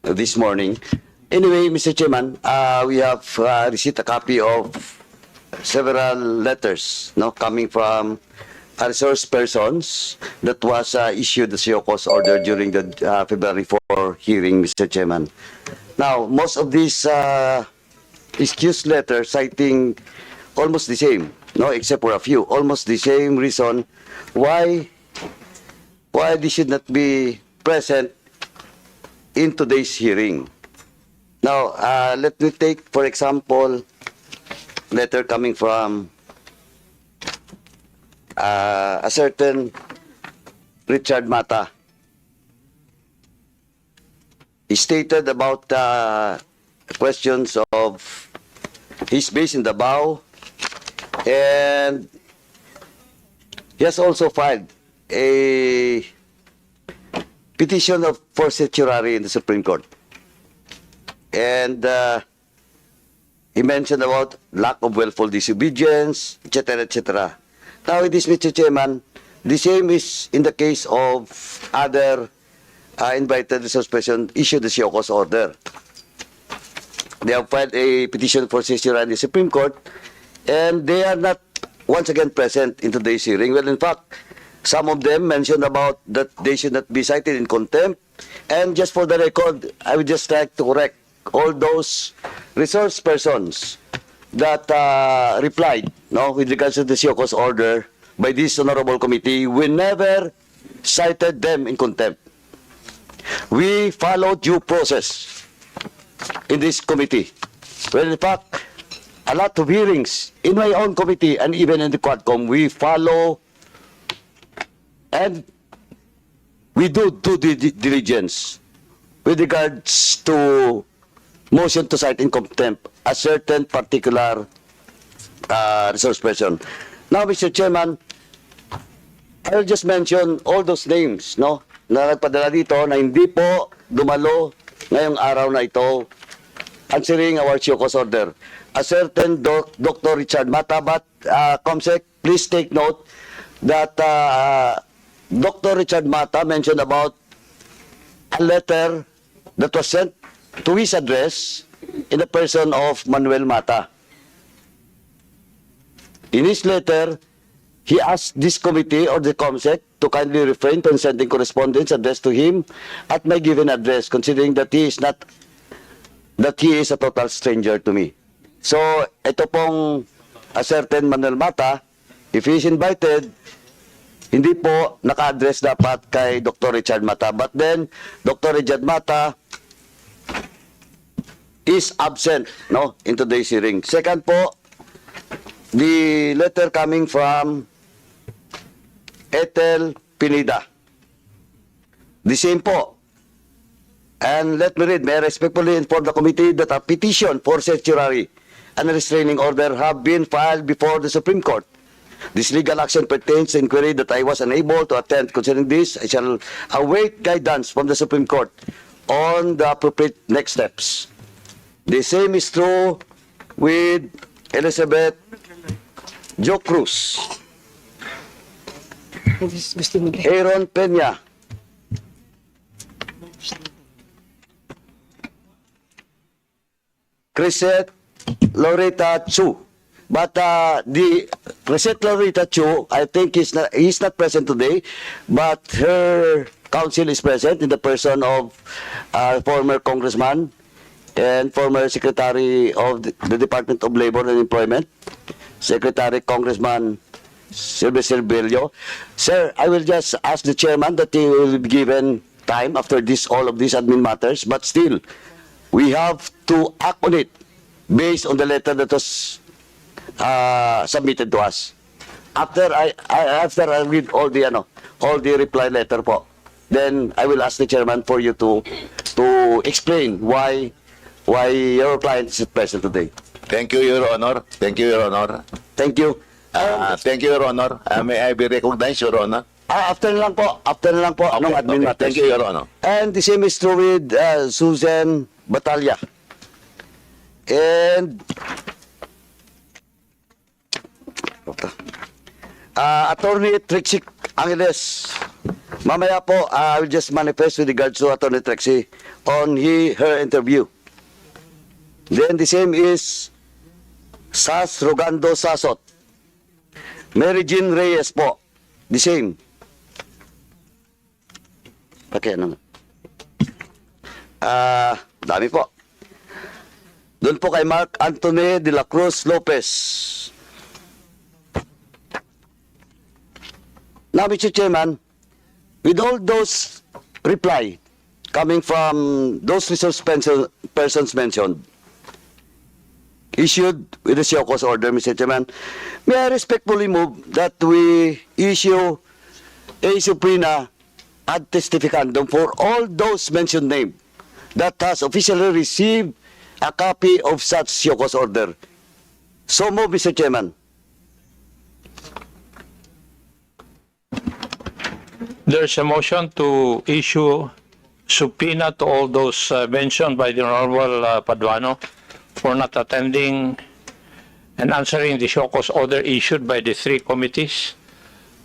this morning. Anyway, Mr. Chairman, we have received a copy of several letters, no, coming from resource persons that was issued the show cause order during the February 4 hearing, Mr. Chairman. Now, most of these excuse letters citing almost the same, no, except for a few, almost the same reason why they should not be present in today's hearing. Now, let me take, for example, letter coming from a certain Richard Mata. He stated about questions of his base in Davao, and he has also filed a petition for certiorari in the Supreme Court. And he mentioned about lack of willful disobedience, etc., etc. Now, it is, Mr. Chairman, the same is in the case of other invited resource persons issued the show cause order. They have filed a petition for certiorari in the Supreme Court, and they are not once again present in today's hearing. Well, in fact, some of them mentioned about that they should not be cited in contempt. And just for the record, I would just like to correct all those resource persons that replied, no, with regards to the show cause order by this honorable committee. We never cited them in contempt. We followed due process in this committee. Well, in fact, a lot of hearings in my own committee and even in the Quadcom, we follow and we do due diligence with regards to motion to cite in contempt a certain particular resource person. Now, Mr. Chairman, I'll just mention all those names, no, na nagpadala dito na hindi po dumalo ngayong araw na ito answering our show cause order. A certain Dr. Richard Mata, but Comsec, please take note that Dr. Richard Mata mentioned about a letter that was sent to his address in the person of Manuel Mata. In his letter, he asked this committee or the Comsec to kindly refrain from sending correspondence addressed to him at my given address, considering that he is a total stranger to me. So, ito pong a certain Manuel Mata, if he is invited, hindi po naka-address dapat kay Dr. Richard Mata. But then, Dr. Richard Mata is absent, no, in today's hearing. Second po, the letter coming from Ethel Pineda. The same po. And let me read, may I respectfully inform the committee that a petition for certiorari and a restraining order have been filed before the Supreme Court. This legal action pertains to inquiry that I was unable to attend. Concerning this, I shall await guidance from the Supreme Court on the appropriate next steps. The same is true with Elizabeth Jo Cruz, Aaron Peña, Crisette Loretta Chu. But the Crisette Loretta Chu, I think he's not present today, but her counsel is present in the person of former congressman and former Secretary of the Department of Labor and Employment, Secretary Congressman Sylvester Bello. Sir, I will just ask the chairman that he will be given time after all of these admin matters, but still, we have to act on it based on the letter that was submitted to us. After I read all the reply letter po, then I will ask the chairman for you to explain why your client is present today. Thank you, Your Honor. Thank you, Your Honor. Thank you. Thank you, Your Honor. May I be recognized, Your Honor? After na lang po Okay, ng admin matters. Thank you, Your Honor. And the same is true with Susan Batalya. And Attorney Trixie Angeles Mamaya po, I will just manifest with regards to Atty. Trexie on her interview. Then the same is Sas Rogando Sasot. Mary Jean Reyes po. The same. Okay, ano? Dami po. Doon po kay Mark Anthony de la Cruz Lopez. Now, Mr. Chairman, with all those reply coming from those resource persons mentioned, issued with the show cause order, Mr. Chairman, may I respectfully move that we issue a subpoena ad testificandum for all those mentioned named that has officially received a copy of such show cause order. So move, Mr. Chairman. There's a motion to issue subpoena to all those mentioned by the Honorable Paduano for not attending and answering the show cause order issued by the three committees.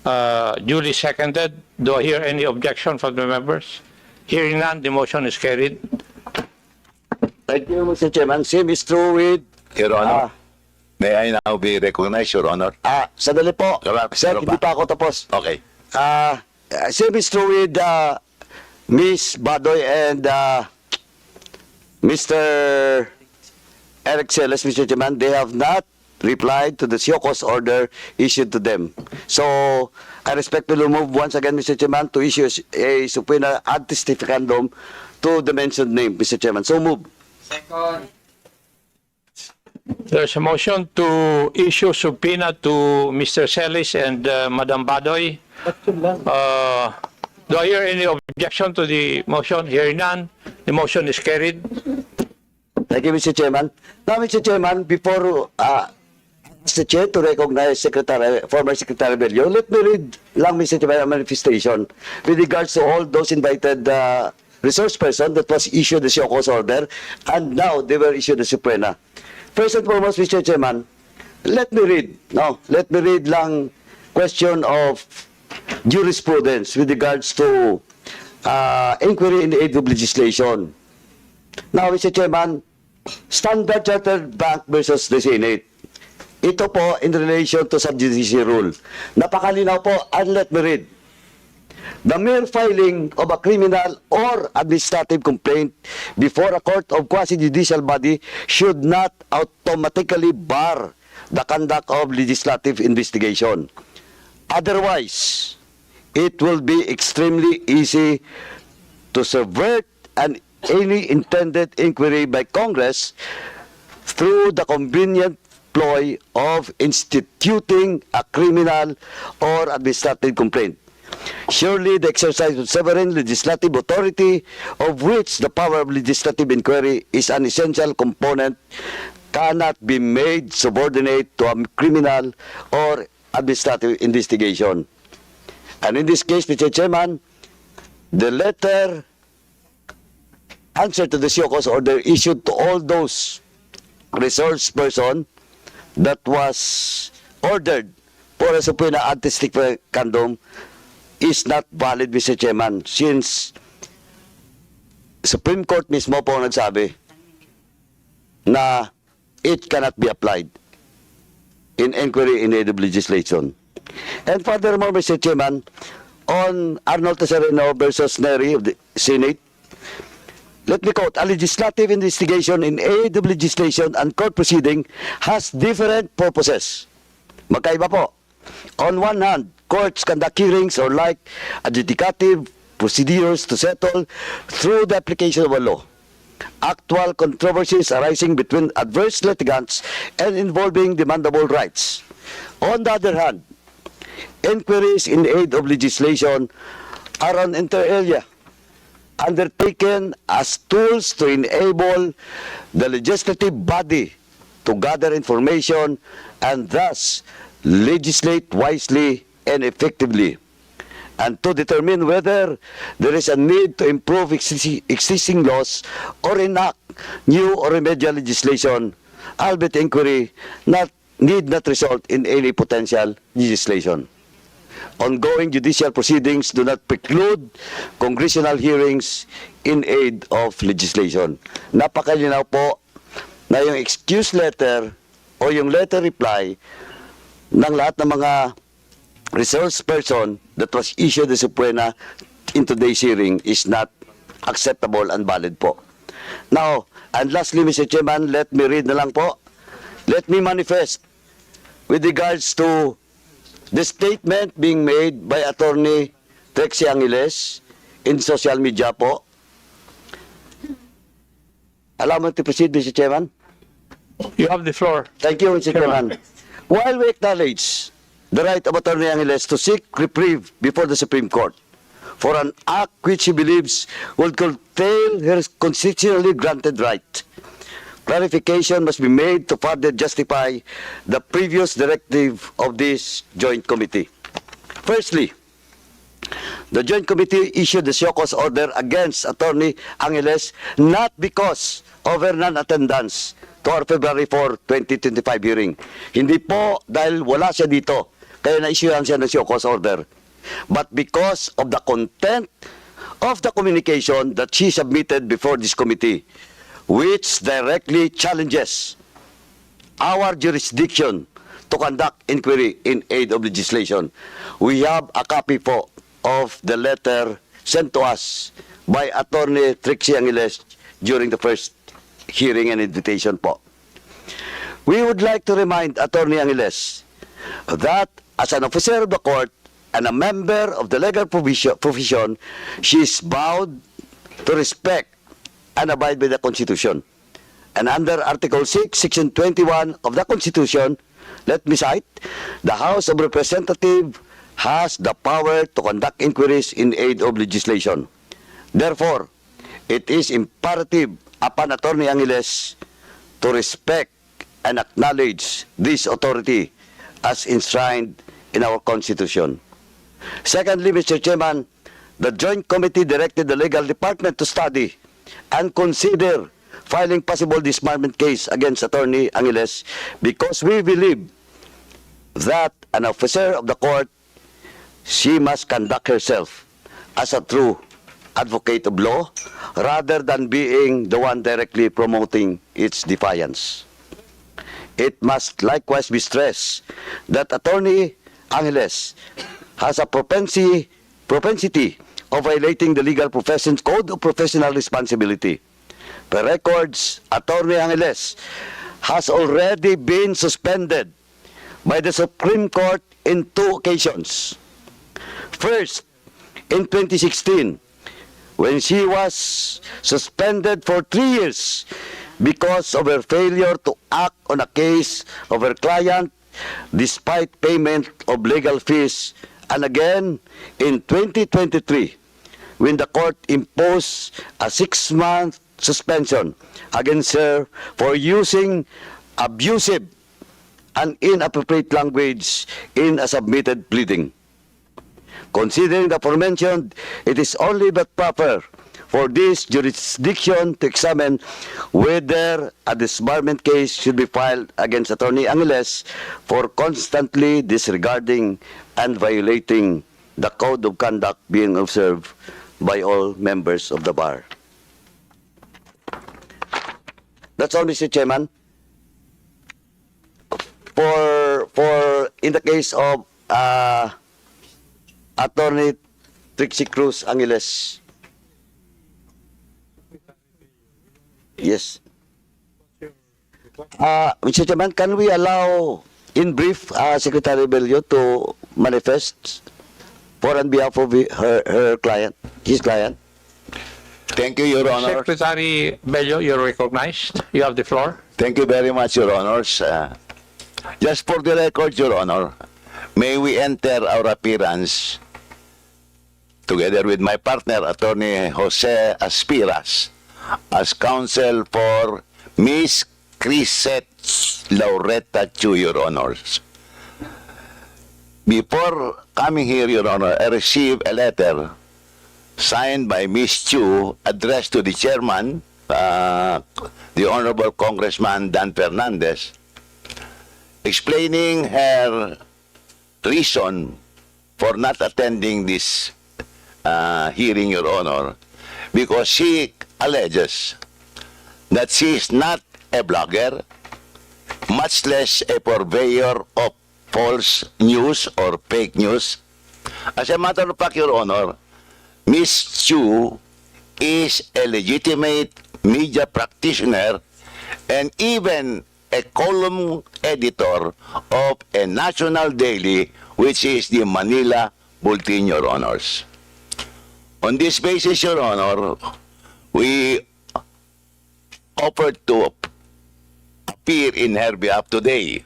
Duly seconded. Do I hear any objection from the members? Hearing none, the motion is carried. Thank you, Mr. Chairman. Same is true with... Your Honor, may I now be recognized, Your Honor? Sandali po. Sir, Meron hindi pa ako tapos. Okay. Same is true with Miss Badoy and Mr. Eric Celes, Mr. Chairman. They have not replied to the show cause order issued to them. So, I respectfully move once again, Mr. Chairman, to issue a subpoena ad testificandum to the mentioned name, Mr. Chairman. So move. There's a motion to issue subpoena to Mr. Celis and Madam Badoy. Do I hear any objection to the motion? Hearing none, the motion is carried. Thank you, Mr. Chairman. Now, Mr. Chairman, before Mr. Chair to recognize former Secretary Bello, let me read lang, Mr. Chairman, a manifestation with regards to all those invited resource person that was issued the show cause order, and now they were issued the subpoena. First and foremost, Mr. Chairman, let me read lang question of jurisprudence with regards to inquiry in the aid of legislation. Now, Mr. Chairman, Standard Chartered Bank versus the Senate. Ito po in relation to subjudice rule. Napakalinaw po, and let me read. The mere filing of a criminal or administrative complaint before a court of quasi-judicial body should not automatically bar the conduct of legislative investigation. Otherwise, it will be extremely easy to subvert any intended inquiry by Congress through the convenient ploy of instituting a criminal or administrative complaint. Surely the exercise of sovereign legislative authority, of which the power of legislative inquiry is an essential component, cannot be made subordinate to a criminal or administrative investigation. And in this case, Mr. Chairman, the letter answer to the show cause order issued to all those resource person that was ordered for a subpoena ad testificandum is not valid, Mr. Chairman, since Supreme Court mismo po nagsabi na it cannot be applied in inquiry in aid of legislation. And furthermore, Mr. Chairman, on Arnold Tesareno versus Neri of the Senate, let me quote, a legislative investigation in aid of legislation and court proceeding has different purposes. Magkaiba po. On one hand, courts conduct hearings or like adjudicative procedures to settle through the application of a law actual controversies arising between adverse litigants and involving demandable rights. On the other hand, inquiries in aid of legislation are an inter alia, undertaken as tools to enable the legislative body to gather information and thus legislate wisely and effectively, and to determine whether there is a need to improve existing laws or enact new or remedial legislation, albeit inquiry need not result in any potential legislation. ongoing judicial proceedings do not preclude congressional hearings in aid of legislation. Napakalinaw po na yung excuse letter o yung letter reply ng lahat ng mga resource person that was issued the subpoena in today's hearing is not acceptable and valid po. Now, and lastly, Mr. Chairman, let me read na lang po. Let me manifest with regards to the statement being made by Attorney Trixie Angeles in social media po. Allow me to proceed, Mr. Chairman. You have the floor. Thank you, Mr. Chairman. While we acknowledge the right of Attorney Angeles to seek reprieve before the Supreme Court for an act which he believes would curtail her constitutionally granted right, clarification must be made to further justify the previous directive of this joint committee. Firstly, the joint committee issued the show cause order against Attorney Angeles not because of her non-attendance to our February 4, 2025 hearing. Hindi po dahil wala siya dito, kaya na-issuehan siya ng show cause order, but because of the content of the communication that she submitted before this committee, which directly challenges our jurisdiction to conduct inquiry in aid of legislation. We have a copy po of the letter sent to us by Attorney Trixie Angeles during the first hearing and invitation po. We would like to remind Attorney Angeles that as an officer of the court and a member of the legal profession, she is bound to respect and abide by the Constitution. And under Article 6, Section 21 of the Constitution, let me cite, the House of Representatives has the power to conduct inquiries in aid of legislation. Therefore, it is imperative upon Attorney Angeles to respect and acknowledge this authority as enshrined in our Constitution. Secondly, Mr. Chairman, the Joint Committee directed the Legal Department to study and consider filing possible disbarment case against Attorney Angeles because we believe that an officer of the court, she must conduct herself as a true advocate of law rather than being the one directly promoting its defiance. It must likewise be stressed that Attorney Angeles has a propensity of violating the legal profession's code of professional responsibility. Per records, Attorney Angeles has already been suspended by the Supreme Court in 2 occasions. First, in 2016, when she was suspended for 3 years because of her failure to act on a case of her client despite payment of legal fees, and again in 2023 when the court imposed a 6-month suspension against her for using abusive and inappropriate language in a submitted pleading. Considering the aforementioned, it is only but proper for this jurisdiction to examine whether a disbarment case should be filed against Attorney Angeles for constantly disregarding and violating the code of conduct being observed by all members of the bar. That's all, Mr. Chairman. For in the case of Attorney Trixie Cruz Angeles. Yes. Mr. Chairman, can we allow, in brief, Secretary Bello to manifest for on behalf of her client, his client? Thank you, Your Honor. Secretary Bello, you're recognized. You have the floor. Thank you very much, Your Honors. Just for the record, Your Honor, may we enter our appearance together with my partner, Attorney Jose Aspiras, as counsel for Miss Crisette Laureta Chu, Your Honors. Before coming here, Your Honor, I received a letter signed by Miss Chu addressed to the chairman, the Honorable Congressman Dan Fernandez, explaining her reason for not attending this hearing, Your Honor, because she alleges that she is not a blogger, much less a purveyor of false news or fake news. As a matter of fact, Your Honor, Ms. Chu is a legitimate media practitioner and even a column editor of a national daily, which is the Manila Bulletin, Your Honors. On this basis, Your Honor, we offered to appear in her behalf today.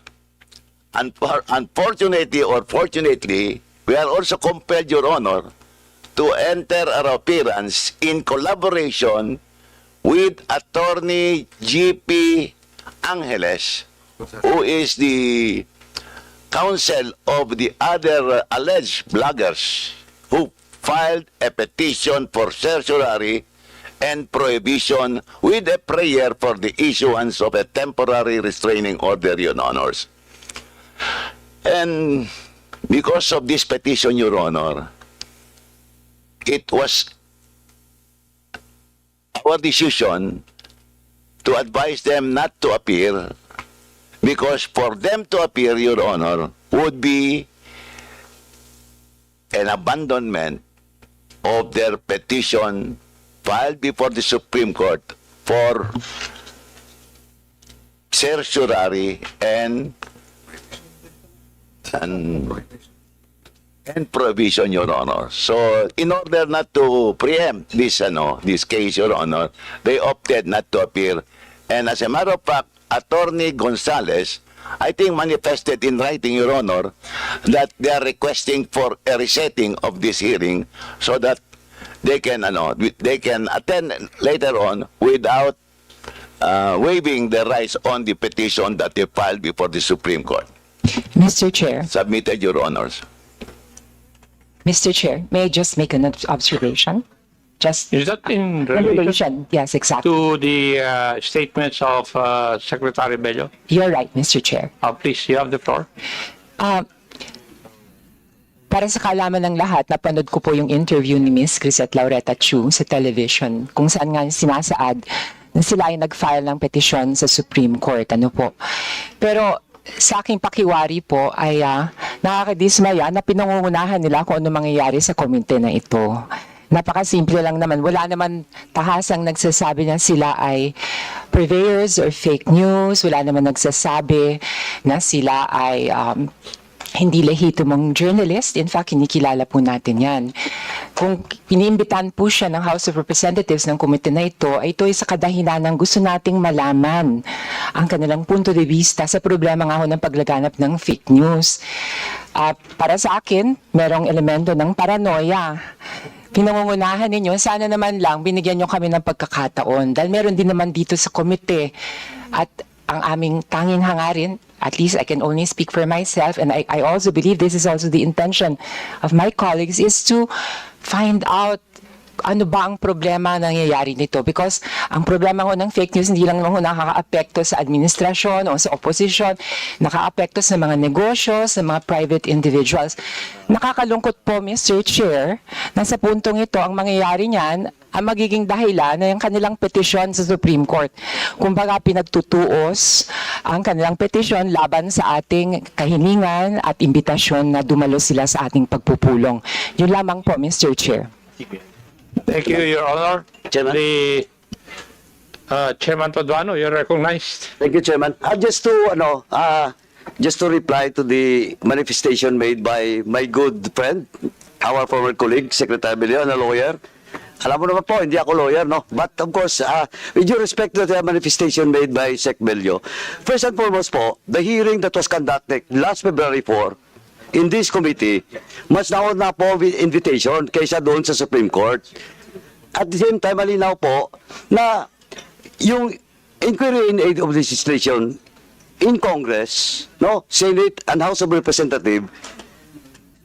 Unfortunately or fortunately, we are also compelled, Your Honor, to enter our appearance in collaboration with Attorney G.P. Angeles, who is the counsel of the other alleged bloggers who filed a petition for certiorari and prohibition with a prayer for the issuance of a temporary restraining order, Your Honors. And because of this petition, Your Honor, it was our decision to advise them not to appear, because for them to appear, Your Honor, would be an abandonment of their petition filed before the Supreme Court for certiorari and prohibition, Your Honor. So, in order not to preempt this case, Your Honor, they opted not to appear. And as a matter of fact, Attorney Gonzales, I think, manifested in writing, Your Honor, that they are requesting for a resetting of this hearing so that they can attend later on without waiving their rights on the petition that they filed before the Supreme Court. Mr. Chair, Submitted, Your Honors. Mr. Chair, may I just make an observation? Just Is that in relation relation, yes, exactly. to the statements of Secretary Bello? You're right, Mr. Chair. Please, you have the floor. Para sa kaalaman ng lahat, napanood ko po yung interview ni Miss Crisette Laureta Chu sa television, kung saan nga sinasaad na sila ay nag-file ng petisyon sa Supreme Court. Ano po? Pero sa aking pakiwari po ay nakakadismaya na pinangungunahan nila kung ano mangyayari sa komite na ito. Napakasimple lang naman. Wala naman tahasang nagsasabi na sila ay purveyors or fake news. Wala naman nagsasabi na sila ay hindi lehitimong journalist. In fact, kinikilala po natin yan. Kung piniimbitan po siya ng House of Representatives ng komite na ito, ay ito ay sa kadahilanan gusto nating malaman ang kanilang punto de vista sa problema nga ho ng paglaganap ng fake news. Para sa akin, merong elemento ng paranoia. Pinangungunahan ninyo, sana naman lang binigyan nyo kami ng pagkakataon dahil meron din naman dito sa komite at ang aming tanging hangarin, at least I can only speak for myself, and I also believe this is also the intention of my colleagues, is to find out ano ba ang problema na nangyayari nito. Because ang problema ho ng fake news, hindi lang naman ho nakaka-apekto sa administrasyon o sa opposition, naka-apekto sa mga negosyo, sa mga private individuals. Nakakalungkot po, Mr. Chair, na sa puntong ito, ang mangyayari niyan, ang magiging dahilan na yung kanilang petisyon sa Supreme Court. Kumbaga, pinagtutuos ang kanilang petisyon laban sa ating kahilingan at imbitasyon na dumalo sila sa ating pagpupulong. Yun lamang po, Mr. Chair. Thank you, Your Honor. Chairman. The Chairman Paduano, you're recognized. Thank you, Chairman. Just to reply to the manifestation made by my good friend, our former colleague, Secretary Bello, a lawyer. Alam mo naman po, hindi ako lawyer, no? But of course, with due respect to the manifestation made by Sec Bello, first and foremost po, the hearing that was conducted last February 4 in this committee, mas nauna po with invitation kaysa doon sa Supreme Court. At the same time, malinaw po na yung inquiry in aid of legislation in Congress, no, Senate and House of Representatives,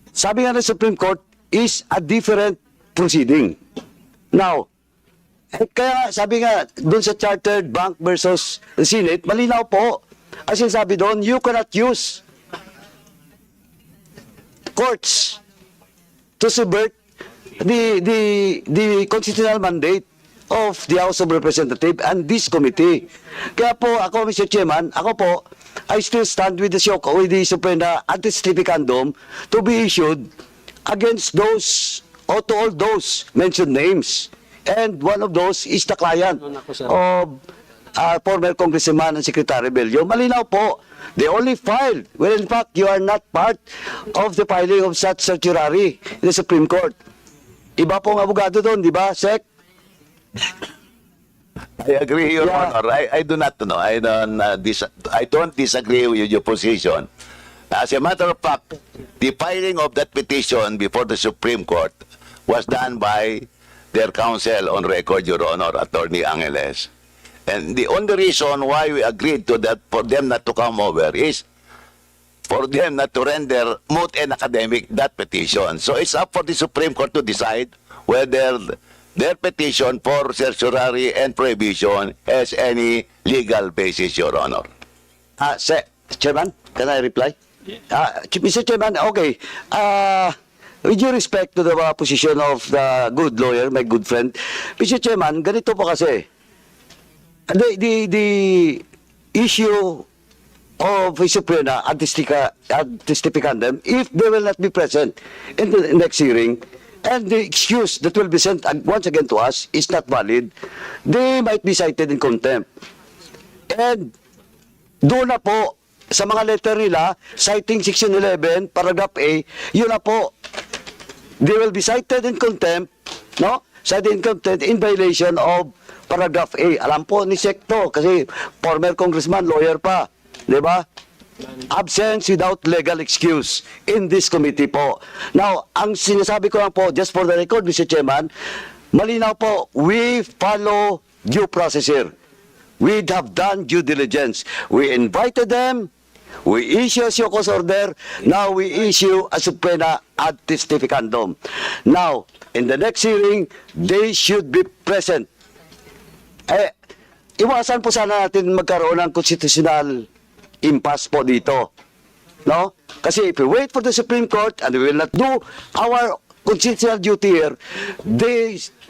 sabi nga ng Supreme Court, is a different proceeding. Now, kaya sabi nga doon sa Chartered Bank versus the Senate, malinaw po. As in sabi doon, you cannot use courts to subvert the constitutional mandate of the House of Representatives and this committee. Kaya po ako, Mr. Chairman, ako po, I still stand with the subpoena anti-stificandum to be issued against those or to all those mentioned names. And one of those is the client of former Congressman and Secretary Bello. Malinaw po, they only filed, well in fact, you are not part of the filing of such certiorari in the Supreme Court. Iba pong abogado doon, di ba, Sec? I agree, Your Yeah. Honor. I do not know. I don't disagree with your position. As a matter of fact, the filing of that petition before the Supreme Court was done by their counsel on record, Your Honor, Attorney Angeles. And the only reason why we agreed to that for them not to come over is for them not to render moot and academic that petition. So it's up for the Supreme Court to decide whether their petition for certiorari and prohibition has any legal basis, Your Honor. Chairman, can I reply? Mr. Chairman, okay. With due respect to the position of the good lawyer, my good friend, Mr. Chairman, ganito po kasi. The issue of a subpoena anti-stificandum, if they will not be present in the next hearing, and the excuse that will be sent once again to us is not valid, they might be cited in contempt. And doon na po, sa mga letter nila, citing Section 11, Paragraph A, yun na po, they will be cited in contempt, no? Cited in contempt in violation of Paragraph A. Alam po ni Secto, kasi former congressman, lawyer pa, di ba? Absence without legal excuse in this committee po. Now, ang sinasabi ko lang po, just for the record, Mr. Chairman, malinaw po, we follow due process here. We have done due diligence. We invited them, we issue a show cause order, now we issue a subpoena anti-stificandum. Now, in the next hearing, they should be present. Iwasan po sana natin magkaroon ng constitutional impasse po dito. No? Kasi if we wait for the Supreme Court and we will not do our constitutional duty here,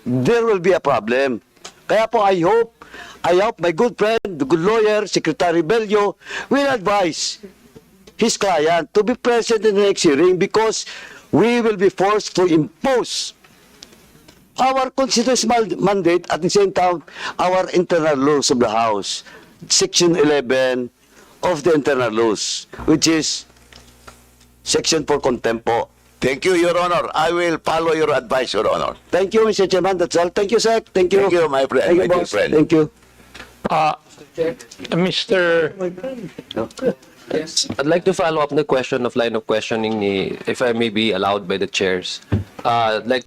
there will be a problem. Kaya po I hope my good friend, the good lawyer, Secretary Bello, will advise his client to be present in the next hearing because we will be forced to impose our constitutional mandate at the same time our internal laws of the House. Section 11 of the internal laws, which is Section for contempt po. Thank you, Your Honor. I will follow your advice, Your Honor. Thank you, Mr. Chairman. That's all. Thank you, sir. Thank you. Thank you, my friend, Thank you, my dear boss. friend. Thank you. Mr. Yes. I'd like to follow up the question of line of questioning, if I may be allowed by the chairs. I'd like